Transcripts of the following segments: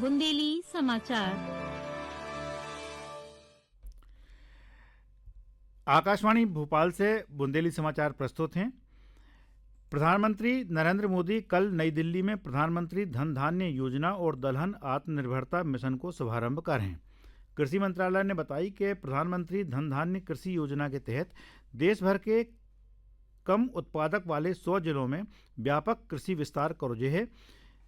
बुंदेली समाचार। आकाशवाणी भोपाल से बुंदेली समाचार प्रस्तुत हैं। प्रधानमंत्री नरेंद्र मोदी कल नई दिल्ली में प्रधानमंत्री धन धान्य योजना और दलहन आत्मनिर्भरता मिशन को शुभारंभ करें। कृषि मंत्रालय ने बताई कि प्रधानमंत्री धन धान्य कृषि योजना के तहत देश भर के कम उत्पादक वाले 100 जिलों में व्यापक कृषि विस्तार करोजे है।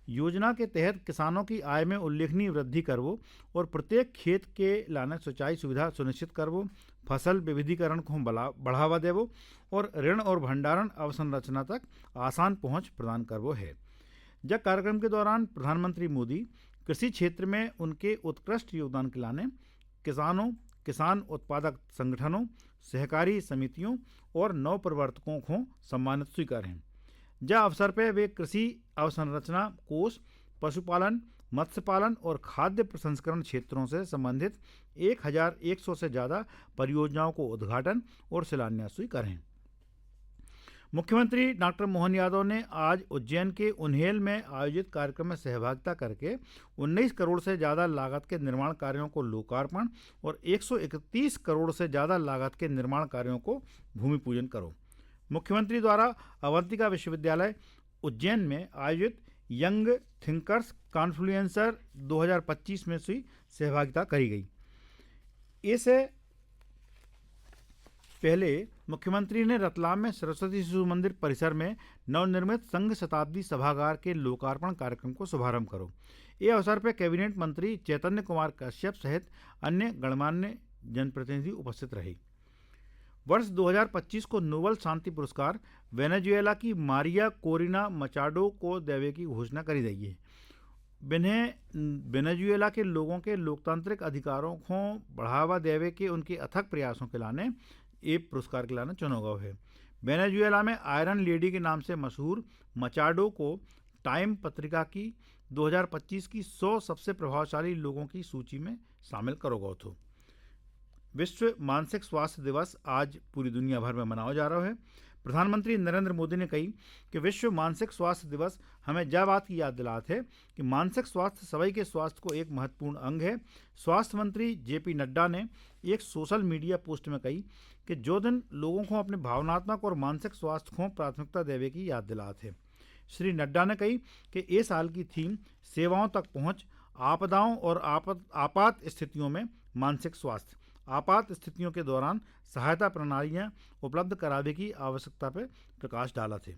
योजना के तहत किसानों की आय में उल्लेखनीय वृद्धि करवो और प्रत्येक खेत के लाने सिंचाई सुविधा सुनिश्चित करवो, फसल विविधीकरण को बढ़ावा देवो और ऋण और भंडारण अवसंरचना तक आसान पहुंच प्रदान करवो है। जब कार्यक्रम के दौरान प्रधानमंत्री मोदी कृषि क्षेत्र में उनके उत्कृष्ट योगदान के लाने किसानों, किसान उत्पादक संगठनों, सहकारी समितियों और नवप्रवर्तकों को सम्मानित स्वीकार हैं। जब अवसर पर वे कृषि अवसंरचना कोष, पशुपालन, मत्स्य पालन और खाद्य प्रसंस्करण क्षेत्रों से संबंधित 1100 से ज़्यादा परियोजनाओं को उद्घाटन और शिलान्यास करें। मुख्यमंत्री डॉक्टर मोहन यादव ने आज उज्जैन के उन्हेल में आयोजित कार्यक्रम में सहभागिता करके 19 करोड़ से ज़्यादा लागत के निर्माण कार्यों को लोकार्पण और 131 करोड़ से ज़्यादा लागत के निर्माण कार्यों को भूमि पूजन करो। मुख्यमंत्री द्वारा अवंतिका विश्वविद्यालय उज्जैन में आयोजित यंग थिंकर्स कॉन्फ्लुएंसर 2025 में सहभागिता करी गई। इससे पहले मुख्यमंत्री ने रतलाम में सरस्वती शिशु मंदिर परिसर में नवनिर्मित संघ शताब्दी सभागार के लोकार्पण कार्यक्रम को शुभारंभ करो। ये अवसर पर कैबिनेट मंत्री चैतन्य कुमार कश्यप सहित अन्य गणमान्य जनप्रतिनिधि उपस्थित रहे। वर्ष 2025 को नोबेल शांति पुरस्कार वेनेजुएला की मारिया कोरिना मचाडो को देवे की घोषणा करी गई है। इन्हें वेनेजुएला के लोगों के लोकतांत्रिक अधिकारों को बढ़ावा देवे के उनके अथक प्रयासों के लाने ये पुरस्कार के लाने चुना गया है। वेनेजुएला में आयरन लेडी के नाम से मशहूर मचाडो को टाइम पत्रिका की 2025 की 100 सबसे प्रभावशाली लोगों की सूची में शामिल करो गया था। विश्व मानसिक स्वास्थ्य दिवस आज पूरी दुनिया भर में मनाया जा रहा है। प्रधानमंत्री नरेंद्र मोदी ने कही कि विश्व मानसिक स्वास्थ्य दिवस हमें यह बात की याद दिलाता है कि मानसिक स्वास्थ्य सभी के स्वास्थ्य को एक महत्वपूर्ण अंग है। स्वास्थ्य मंत्री जेपी नड्डा ने एक सोशल मीडिया पोस्ट में कही कि जो दिन लोगों को अपने भावनात्मक और मानसिक स्वास्थ्य को प्राथमिकता देवे की याद दिलाते हैं। श्री नड्डा ने कही कि इस साल की थीम सेवाओं तक पहुँच, आपदाओं और आपात स्थितियों में मानसिक स्वास्थ्य, आपात स्थितियों के दौरान सहायता प्रणालियां उपलब्ध कराने की आवश्यकता पर प्रकाश डाला थे।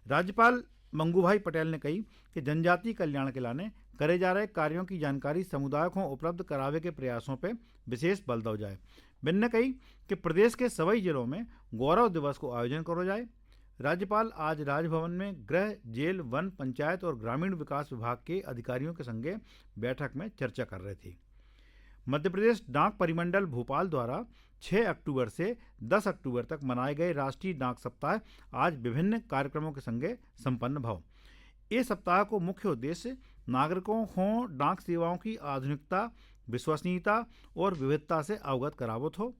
राज्यपाल मंगूभाई पटेल ने कही कि जनजातीय कल्याण के लाने करे जा रहे कार्यों की जानकारी समुदाय को उपलब्ध करावे के प्रयासों पर विशेष बल दिया जाए। बिन ने कही कि प्रदेश के सभी जिलों में गौरव दिवस को आयोजन करो जाए। राज्यपाल आज राजभवन में गृह, जेल, वन, पंचायत और ग्रामीण विकास विभाग के अधिकारियों के संगे बैठक में चर्चा कर रहे थे। मध्य प्रदेश डाक परिमंडल भोपाल द्वारा 6 अक्टूबर से 10 अक्टूबर तक मनाए गए राष्ट्रीय डाक सप्ताह आज विभिन्न कार्यक्रमों के संगे संपन्न भव। इस सप्ताह को मुख्य उद्देश्य नागरिकों को डाक सेवाओं की आधुनिकता, विश्वसनीयता और विविधता से अवगत करावत हो।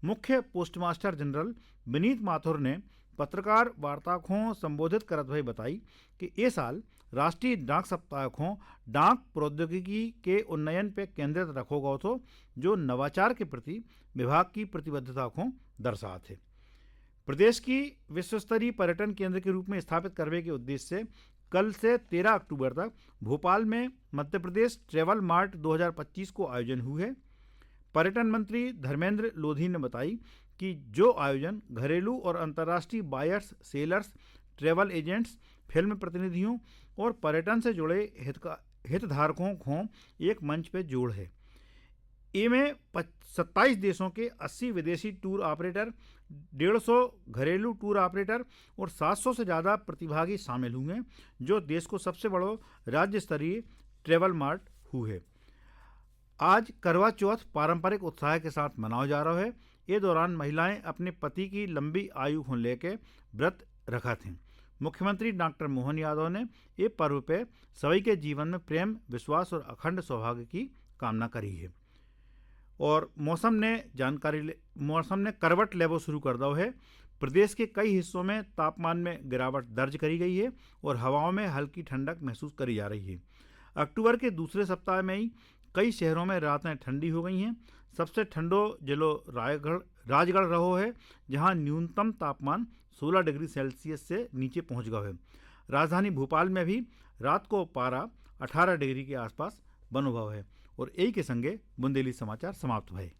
मुख्य पोस्टमास्टर जनरल विनीत माथुर ने पत्रकार वार्ता को संबोधित करते हुए बताई कि ये साल राष्ट्रीय डाक सप्ताह को डाक प्रौद्योगिकी के उन्नयन पर केंद्रित रखो गया था, जो नवाचार के प्रति विभाग की प्रतिबद्धता को दर्शाते थे। प्रदेश की विश्वस्तरीय पर्यटन केंद्र के रूप में स्थापित करने के उद्देश्य से कल से 13 अक्टूबर तक भोपाल में मध्य प्रदेश ट्रेवल मार्ट 2025 को आयोजन हुए है। पर्यटन मंत्री धर्मेंद्र लोधी ने बताई कि जो आयोजन घरेलू और अंतर्राष्ट्रीय buyers, sellers, travel agents, film प्रतिनिधियों और पर्यटन से जुड़े हितधारकों को एक मंच पर जोड़ है। इनमें 27 देशों के 80 विदेशी टूर ऑपरेटर, 150 घरेलू टूर ऑपरेटर और 700 से ज़्यादा प्रतिभागी शामिल हुए, जो देश को सबसे बड़ा राज्य स्तरीय ट्रैवल मार्ट हुए है। आज करवा चौथ पारंपरिक उत्साह के साथ मनाया जा रहा है। ये दौरान महिलाएं अपने पति की लंबी आयु को लेकर व्रत रखा थे। मुख्यमंत्री डॉक्टर मोहन यादव ने ये पर्व पे सभी के जीवन में प्रेम, विश्वास और अखंड सौभाग्य की कामना करी है। और मौसम ने करवट लेवो शुरू कर दो है। प्रदेश के कई हिस्सों में तापमान में गिरावट दर्ज करी गई है और हवाओं में हल्की ठंडक महसूस करी जा रही है। अक्टूबर के दूसरे सप्ताह में ही कई शहरों में रातें ठंडी हो गई हैं। सबसे ठंडो जिलो राजगढ़ रहो है, जहां न्यूनतम तापमान 16 डिग्री सेल्सियस से नीचे पहुंच गया है। राजधानी भोपाल में भी रात को पारा 18 डिग्री के आसपास बनो भाव है। और यही के संगे बुंदेली समाचार समाप्त भये।